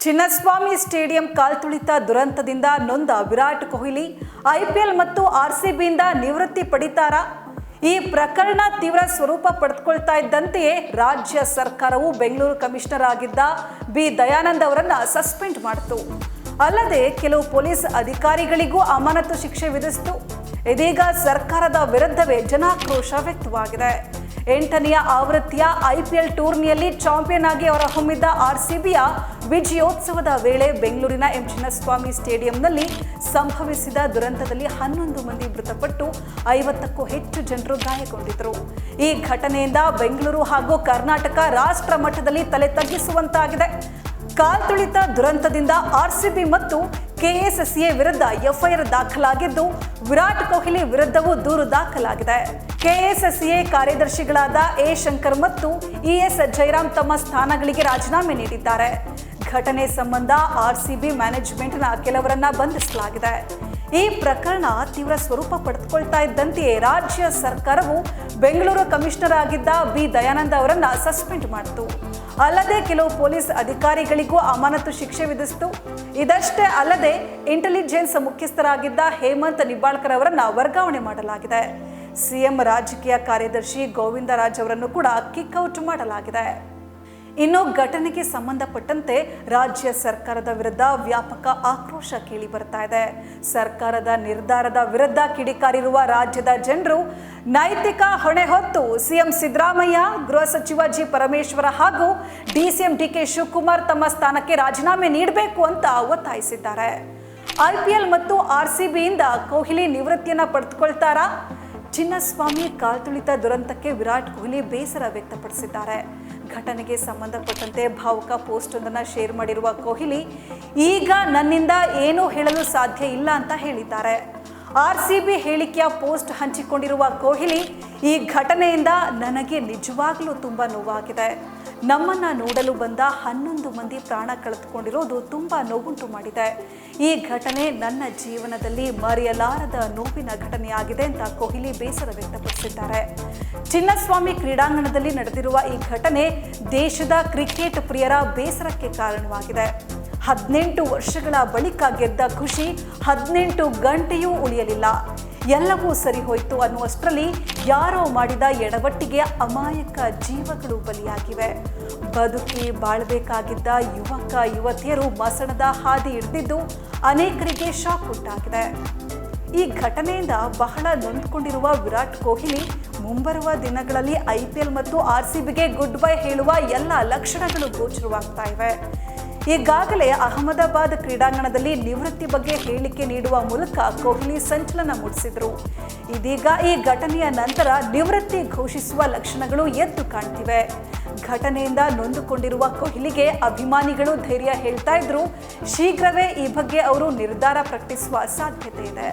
Chinnaswamy stadium ಕಾಲ್ತುಳಿತ ದುರಂತದಿಂದ ನೊಂದ Virat Kohli IPL ಮತ್ತು ಆರ್ಸಿಬಿಯಿಂದ ನಿವೃತ್ತಿ ಪಡಿತಾರಾ? ಈ ಪ್ರಕರಣ ತೀವ್ರ ಸ್ವರೂಪ ಪಡೆದುಕೊಳ್ತಾ ಇದ್ದಂತೆಯೇ ರಾಜ್ಯ ಸರ್ಕಾರವು ಬೆಂಗಳೂರು ಕಮಿಷನರ್ ಆಗಿದ್ದ ಬಿ ದಯಾನಂದ್ ಅವರನ್ನು ಸಸ್ಪೆಂಡ್ ಮಾಡಿತು. ಅಲ್ಲದೆ ಕೆಲವು ಪೊಲೀಸ್ ಅಧಿಕಾರಿಗಳಿಗೂ ಅಮಾನತು ಶಿಕ್ಷೆ ವಿಧಿಸಿತು. ಇದೀಗ ಸರ್ಕಾರದ ವಿರುದ್ಧವೇ ಜನಾಕ್ರೋಶ ವ್ಯಕ್ತವಾಗಿದೆ. 8ನೇ ಆವೃತ್ತಿಯ ಐಪಿಎಲ್ ಟೂರ್ನಿಯಲ್ಲಿ ಚಾಂಪಿಯನ್ ಆಗಿ ಹೊರಹೊಮ್ಮಿದ್ದ ಆರ್ಸಿಬಿಯ ವಿಜಯೋತ್ಸವದ ವೇಳೆ ಬೆಂಗಳೂರಿನ ಎಂ ಚಿನ್ನಸ್ವಾಮಿ ಸ್ಟೇಡಿಯಂನಲ್ಲಿ ಸಂಭವಿಸಿದ ದುರಂತದಲ್ಲಿ 11 ಮಂದಿ ಮೃತಪಟ್ಟು 50ಕ್ಕೂ ಹೆಚ್ಚು ಜನರು ಗಾಯಗೊಂಡಿದ್ದರು. ಈ ಘಟನೆಯಿಂದ ಬೆಂಗಳೂರು ಹಾಗೂ ಕರ್ನಾಟಕ ರಾಷ್ಟ್ರ ಮಟ್ಟದಲ್ಲಿ ತಲೆ ತಗ್ಗಿಸುವಂತಾಗಿದೆ. ಕಾಲ್ತುಳಿತ ದುರಂತದಿಂದ ಆರ್ಸಿಬಿ ಮತ್ತು ಕೆಎಸ್ಸಿಎ ವಿರುದ್ಧ ಎಫ್ಐಆರ್ ದಾಖಲಾಗಿದ್ದು, ವಿರಾಟ್ ಕೊಹ್ಲಿ ವಿರುದ್ಧವೂ ದೂರು ದಾಖಲಾಗಿದೆ. ಕೆಎಸ್ಸಿಎ ಕಾರ್ಯದರ್ಶಿಗಳಾದ ಎ ಶಂಕರ್ ಮತ್ತು ಇಎಸ್ ಜೈರಾಮ್ ತಮ್ಮ ಸ್ಥಾನಗಳಿಗೆ ರಾಜೀನಾಮೆ ನೀಡಿದ್ದಾರೆ. ಘಟನೆ ಸಂಬಂಧ ಆರ್ಸಿಬಿ ಮ್ಯಾನೇಜ್ಮೆಂಟ್ನ ಕೆಲವರನ್ನ ಬಂಧಿಸಲಾಗಿದೆ. ಈ ಪ್ರಕರಣ ತೀವ್ರ ಸ್ವರೂಪ ಪಡೆದುಕೊಳ್ತಾ ಇದ್ದಂತೆಯೇ ರಾಜ್ಯ ಸರ್ಕಾರವು ಬೆಂಗಳೂರು ಕಮಿಷನರ್ ಆಗಿದ್ದ ಬಿ ದಯಾನಂದ್ ಅವರನ್ನ ಸಸ್ಪೆಂಡ್ ಮಾಡಿತು. ಅಲ್ಲದೆ ಕೆಲವು ಪೊಲೀಸ್ ಅಧಿಕಾರಿಗಳಿಗೂ ಅಮಾನತು ಶಿಕ್ಷೆ ವಿಧಿಸಿತು. ಇದಷ್ಟೇ ಅಲ್ಲದೆ ಇಂಟೆಲಿಜೆನ್ಸ್ ಮುಖ್ಯಸ್ಥರಾಗಿದ್ದ ಹೇಮಂತ್ ನಿಂಬಾಳ್ಕರ್ ಅವರನ್ನ ವರ್ಗಾವಣೆ ಮಾಡಲಾಗಿದೆ. ಸಿಎಂ ರಾಜಕೀಯ ಕಾರ್ಯದರ್ಶಿ ಗೋವಿಂದರಾಜ್ ಅವರನ್ನು ಕೂಡ ಕಿಕ್ಔಟ್ ಮಾಡಲಾಗಿದೆ. ಇನ್ನು ಘಟನೆಗೆ ಸಂಬಂಧಪಟ್ಟಂತೆ ರಾಜ್ಯ ಸರ್ಕಾರದ ವಿರುದ್ಧ ವ್ಯಾಪಕ ಆಕ್ರೋಶ ಕೇಳಿ ಬರ್ತಾ ಇದೆ. ಸರ್ಕಾರದ ನಿರ್ಧಾರದ ವಿರುದ್ಧ ಕಿಡಿಕಾರಿರುವ ರಾಜ್ಯದ ಜನರು ನೈತಿಕ ಹೊಣೆ ಹೊತ್ತು ಸಿಎಂ ಸಿದ್ದರಾಮಯ್ಯ, ಗೃಹ ಸಚಿವ ಜಿ ಪರಮೇಶ್ವರ ಹಾಗೂ ಡಿಸಿಎಂ ಡಿಕೆ ಶಿವಕುಮಾರ್ ತಮ್ಮ ಸ್ಥಾನಕ್ಕೆ ರಾಜೀನಾಮೆ ನೀಡಬೇಕು ಅಂತ ಒತ್ತಾಯಿಸಿದ್ದಾರೆ. ಐಪಿಎಲ್ ಮತ್ತು ಆರ್ಸಿಬಿಯಿಂದ ಕೊಹ್ಲಿ ನಿವೃತ್ತಿಯನ್ನ ಪಡೆದುಕೊಳ್ತಾರಾ? ಚಿನ್ನಸ್ವಾಮಿ ಕಾಲ್ತುಳಿತ ದುರಂತಕ್ಕೆ ವಿರಾಟ್ ಕೊಹ್ಲಿ ಬೇಸರ ವ್ಯಕ್ತಪಡಿಸಿದ್ದಾರೆ. ಘಟನೆಗೆ ಸಂಬಂಧಪಟ್ಟಂತೆ ಭಾವುಕ ಪೋಸ್ಟ್ ಒಂದನ್ನು ಶೇರ್ ಮಾಡಿರುವ ಕೊಹ್ಲಿ, ಈಗ ನನ್ನಿಂದ ಏನೂ ಹೇಳಲು ಸಾಧ್ಯ ಇಲ್ಲ ಅಂತ ಹೇಳಿದ್ದಾರೆ. ಆರ್ಸಿಬಿ ಹೇಳಿಕೆಯ ಪೋಸ್ಟ್ ಹಂಚಿಕೊಂಡಿರುವ ಕೊಹ್ಲಿ, ಈ ಘಟನೆಯಿಂದ ನನಗೆ ನಿಜವಾಗಲೂ ತುಂಬ ನೋವಾಗಿದೆ. ನಮ್ಮನ್ನು ನೋಡಲು ಬಂದ 11 ಮಂದಿ ಪ್ರಾಣ ಕಳೆದುಕೊಂಡಿರೋದು ತುಂಬ ನೋವುಂಟು ಮಾಡಿದೆ. ಈ ಘಟನೆ ನನ್ನ ಜೀವನದಲ್ಲಿ ಮರೆಯಲಾರದ ನೋವಿನ ಘಟನೆಯಾಗಿದೆ ಅಂತ ಕೊಹ್ಲಿ ಬೇಸರ ವ್ಯಕ್ತಪಡಿಸಿದ್ದಾರೆ. ಚಿನ್ನಸ್ವಾಮಿ ಕ್ರೀಡಾಂಗಣದಲ್ಲಿ ನಡೆದಿರುವ ಈ ಘಟನೆ ದೇಶದ ಕ್ರಿಕೆಟ್ ಪ್ರಿಯರ ಬೇಸರಕ್ಕೆ ಕಾರಣವಾಗಿದೆ. 18 ವರ್ಷಗಳ ಬಳಿಕ ಗೆದ್ದ ಖುಷಿ 18 ಗಂಟೆಯೂ ಉಳಿಯಲಿಲ್ಲ. ಎಲ್ಲವೂ ಸರಿ ಹೋಯ್ತು ಅನ್ನುವಷ್ಟರಲ್ಲಿ ಯಾರೋ ಮಾಡಿದ ಎಡವಟ್ಟಿಗೆ ಅಮಾಯಕ ಜೀವಗಳು ಬಲಿಯಾಗಿವೆ. ಬದುಕಿ ಬಾಳ್ಬೇಕಾಗಿದ್ದ ಯುವಕ ಯುವತಿಯರು ಮಸಣದ ಹಾದಿ ಹಿಡಿದಿದ್ದು ಅನೇಕರಿಗೆ ಶಾಕ್ ಉಂಟಾಗಿದೆ. ಈ ಘಟನೆಯಿಂದ ಬಹಳ ನೊಂದ್ಕೊಂಡಿರುವ ವಿರಾಟ್ ಕೊಹ್ಲಿ ಮುಂಬರುವ ದಿನಗಳಲ್ಲಿ ಐಪಿಎಲ್ ಮತ್ತು ಆರ್ಸಿಬಿಗೆ ಗುಡ್ ಬೈ ಹೇಳುವ ಎಲ್ಲ ಲಕ್ಷಣಗಳು ಗೋಚರವಾಗ್ತಾ ಇವೆ. ಈಗಾಗಲೇ ಅಹಮದಾಬಾದ್ ಕ್ರೀಡಾಂಗಣದಲ್ಲಿ ನಿವೃತ್ತಿ ಬಗ್ಗೆ ಹೇಳಿಕೆ ನೀಡುವ ಮೂಲಕ ಕೊಹ್ಲಿ ಸಂಚಲನ ಮೂಡಿಸಿದರು. ಇದೀಗ ಈ ಘಟನೆಯ ನಂತರ ನಿವೃತ್ತಿ ಘೋಷಿಸುವ ಲಕ್ಷಣಗಳು ಎದ್ದು ಕಾಣ್ತಿವೆ. ಘಟನೆಯಿಂದ ನೊಂದುಕೊಂಡಿರುವ ಕೊಹ್ಲಿಗೆ ಅಭಿಮಾನಿಗಳು ಧೈರ್ಯ ಹೇಳ್ತಾ ಇದ್ರು. ಶೀಘ್ರವೇ ಈ ಬಗ್ಗೆ ಅವರು ನಿರ್ಧಾರ ಪ್ರಕಟಿಸುವ ಸಾಧ್ಯತೆ ಇದೆ.